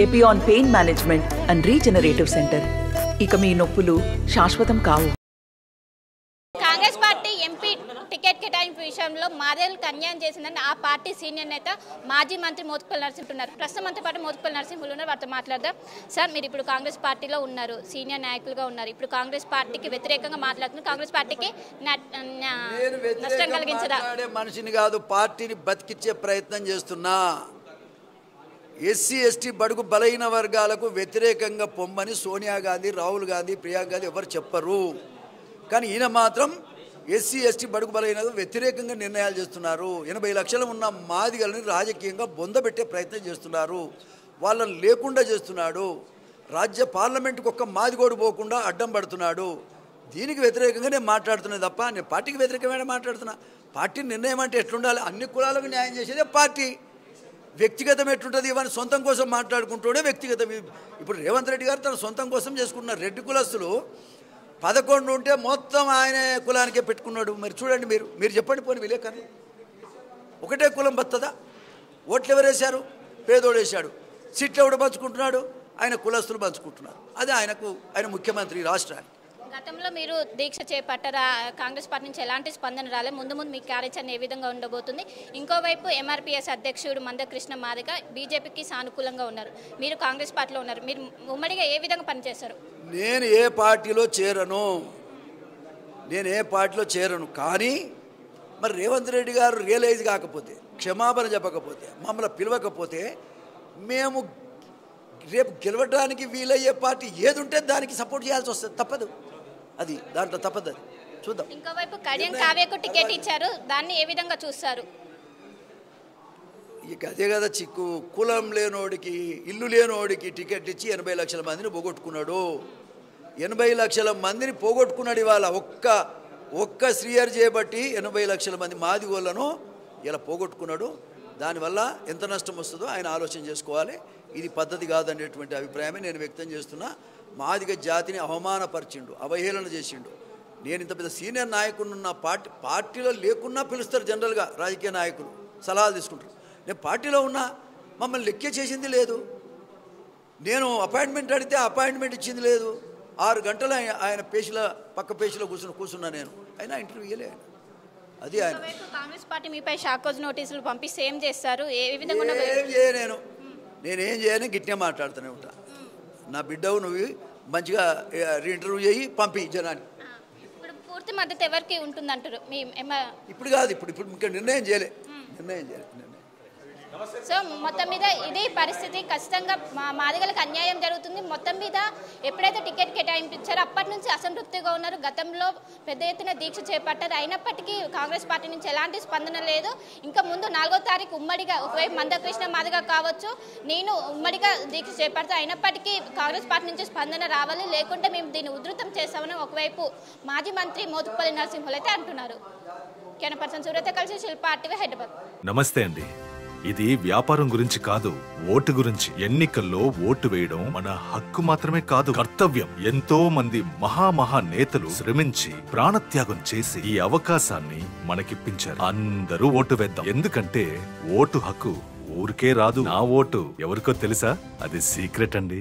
Epione pain management and regenerative centre. ఇక మీ నొప్పులు శాశ్వతం కావు. కాంగ్రెస్ పార్టీ ఎంపీ టికెట్ కేటాయింపు విషయంలో మాదేవులకు అన్యాయం చేసిందని ఆ పార్టీ సీనియర్ నేత మాజీ మంత్రి మోత్కుపల్లి నరసింహులు ఉన్నారు. ప్రస్తుతం మనతో పాటు మోత్కుపల్లి నరసింహులు ఉన్నారు. వారితో మాట్లాడదాం. సార్, మీరు ఇప్పుడు కాంగ్రెస్ పార్టీలో ఉన్నారు, సీనియర్ నాయకులుగా ఉన్నారు. ఇప్పుడు కాంగ్రెస్ పార్టీకి వ్యతిరేకంగా మాట్లాడుతున్నారు. కాంగ్రెస్ పార్టీకి నష్టం కలిగించదా? మనిషిని కాదు, పార్టీని బతికిచ్చే ప్రయత్నం చేస్తున్నా. ఎస్సీ ఎస్టీ బడుగు బలహీన వర్గాలకు వ్యతిరేకంగా పొమ్మని సోనియా గాంధీ, రాహుల్ గాంధీ, ప్రియాంక గాంధీ ఎవరు చెప్పరు. కానీ ఈయన మాత్రం ఎస్సీ ఎస్టీ బడుగు బలహీన వ్యతిరేకంగా నిర్ణయాలు చేస్తున్నారు. 80 లక్షలు ఉన్న మాదిగలని రాజకీయంగా బొందబెట్టే ప్రయత్నం చేస్తున్నారు. వాళ్ళని లేకుండా చేస్తున్నాడు. పార్లమెంటుకు ఒక్క మాదిగోడు పోకుండా అడ్డం పడుతున్నాడు. దీనికి వ్యతిరేకంగా నేను మాట్లాడుతున్నాను తప్ప నేను పార్టీకి వ్యతిరేకమైన మాట్లాడుతున్నా. పార్టీ నిర్ణయం అంటే ఎట్లుండాలి? అన్ని కులాలకు న్యాయం చేసేదే పార్టీ. వ్యక్తిగతం ఎట్లుంటుంది? ఇవన్నీ సొంతం కోసం మాట్లాడుకుంటూనే వ్యక్తిగతం. ఇప్పుడు రేవంత్ రెడ్డి గారు తన సొంతం కోసం చేసుకుంటున్నారు. రెడ్డి కులస్తులు 11 ఉంటే మొత్తం ఆయన కులానికే పెట్టుకున్నాడు. మరి చూడండి, మీరు చెప్పండి. పోనీ విలేకరులు ఒకటే కులం బతుందా? ఓట్లు ఎవరు వేశారు? పేదోడు వేశాడు. సీట్లు ఎవడు పంచుకుంటున్నాడు? ఆయన కులస్తులు పంచుకుంటున్నారు. అదే ఆయన ముఖ్యమంత్రి రాష్ట్రానికి. గతంలో మీరు దీక్ష చేపట్టారా? కాంగ్రెస్ పార్టీ నుంచి ఎలాంటి స్పందన రాలే. ముందు మీ కార్యాచరణ ఏ విధంగా ఉండబోతుంది? ఇంకోవైపు ఎంఆర్పీఎస్ అధ్యక్షుడు మందకృష్ణ మాదిగ బీజేపీకి సానుకూలంగా ఉన్నారు. మీరు కాంగ్రెస్ పార్టీలో ఉన్నారు. మీరు ఉమ్మడిగా ఏ విధంగా పనిచేస్తారు? నేను ఏ పార్టీలో చేరను. కానీ మరి రేవంత్ రెడ్డి గారు రియలైజ్ కాకపోతే, క్షమాపణ చెప్పకపోతే, మమ్మల్ని పిలవకపోతే మేము రేపు గెలవడానికి వీలయ్యే పార్టీ ఏది ఉంటే దానికి సపోర్ట్ చేయాల్సి వస్తుంది. తప్పదు. అది దాంట్లో తప్పదు. అది చూద్దాం. ఇంకోవైపు కడియం కావ్యకు టికెట్ ఇచ్చారు. దాన్ని ఏ విధంగా చూస్తారు? ఇక అదే కదా చిక్కు. కులం లేనోడికి, ఇల్లు లేనోడికి టికెట్ ఇచ్చి 80 లక్షల మందిని పోగొట్టుకున్నాడు. 80 లక్షల మందిని పోగొట్టుకున్నాడు. ఇవాళ ఒక్క శ్రీహరి చేయబట్టి 80 లక్షల మంది మాదిగోళ్లను ఇలా పోగొట్టుకున్నాడు. దానివల్ల ఎంత నష్టం వస్తుందో ఆయన ఆలోచన చేసుకోవాలి. ఇది పద్ధతి కాదనేటువంటి అభిప్రాయమే నేను వ్యక్తం చేస్తున్నా. మాదిగ జాతిని అవమానపరిచిండు, అవహేళన చేసిండు. నేను ఇంత పెద్ద సీనియర్ నాయకుడున్న పార్టీలో లేకున్నా పిలుస్తారు. జనరల్గా రాజకీయ నాయకులు సలహాలు తీసుకుంటారు. నేను పార్టీలో ఉన్నా, మమ్మల్ని లెక్కే చేసింది లేదు. నేను అపాయింట్మెంట్ అడిగితే అపాయింట్మెంట్ ఇచ్చింది లేదు. 6 గంటలు ఆయన పక్క పేషీలో కూర్చున్నా నేను. అయినా ఇంటర్వ్యూ ఇవ్వలే ఆయన. అది ఆయన. కాంగ్రెస్ పార్టీ మీపై షాకోజ్ నోటీసులు పంపిస్తే ఏం చేస్తారు? ఏ విధంగా? నేనేం చేయను, గిట్టినే మాట్లాడుతూనే ఉంటా. నా బిడ్డవు, నువ్వు మంచిగా ఇంటర్వ్యూ చేయి, పంపి జనానికి. ఇప్పుడు పూర్తి మద్దతు ఎవరికి ఉంటుందంటారు? ఇప్పుడు కాదు, ఇప్పుడు ఇంకా నిర్ణయం చేయలే. సో మొత్తం మీద ఇదే పరిస్థితి. ఖచ్చితంగా మాదిగలకు అన్యాయం జరుగుతుంది. మొత్తం మీద ఎప్పుడైతే టికెట్ కేటాయించారో అప్పటి నుంచి అసంతృప్తిగా ఉన్నారు. గతంలో పెద్ద ఎత్తున దీక్ష చేపట్టారు. అయినప్పటికీ కాంగ్రెస్ పార్టీ నుంచి ఎలాంటి స్పందన లేదు. ఇంకా ముందు 4వ తారీఖు ఉమ్మడిగా ఒకవైపు మందకృష్ణ మాదిగ కావచ్చు, నేను ఉమ్మడిగా దీక్ష చేపడతా. అయినప్పటికీ కాంగ్రెస్ పార్టీ నుంచి స్పందన రావాలి, లేకుంటే మేము దీన్ని ఉధృతం చేస్తామని ఒకవైపు మాజీ మంత్రి మోత్కుపల్లి నరసింహులు అయితే అంటున్నారు. కెనపర్సన్ సూరత కలిసి శిల్పా RTV హైదరాబాద్. నమస్తే అండి. ఇది వ్యాపారం గురించి కాదు, ఓటు గురించి. ఎన్నికల్లో ఓటు వేయడం మన హక్కు మాత్రమే కాదు, కర్తవ్యం. ఎంతో మంది మహా నేతలు శ్రమించి ప్రాణత్యాగం చేసి ఈ అవకాశాన్ని మనకిప్పించారు. అందరూ ఓటు వేద్దాం. ఎందుకంటే ఓటు హక్కు ఊరికే రాదు. నా ఓటు ఎవరికో తెలుసా? అది సీక్రెట్ అండి.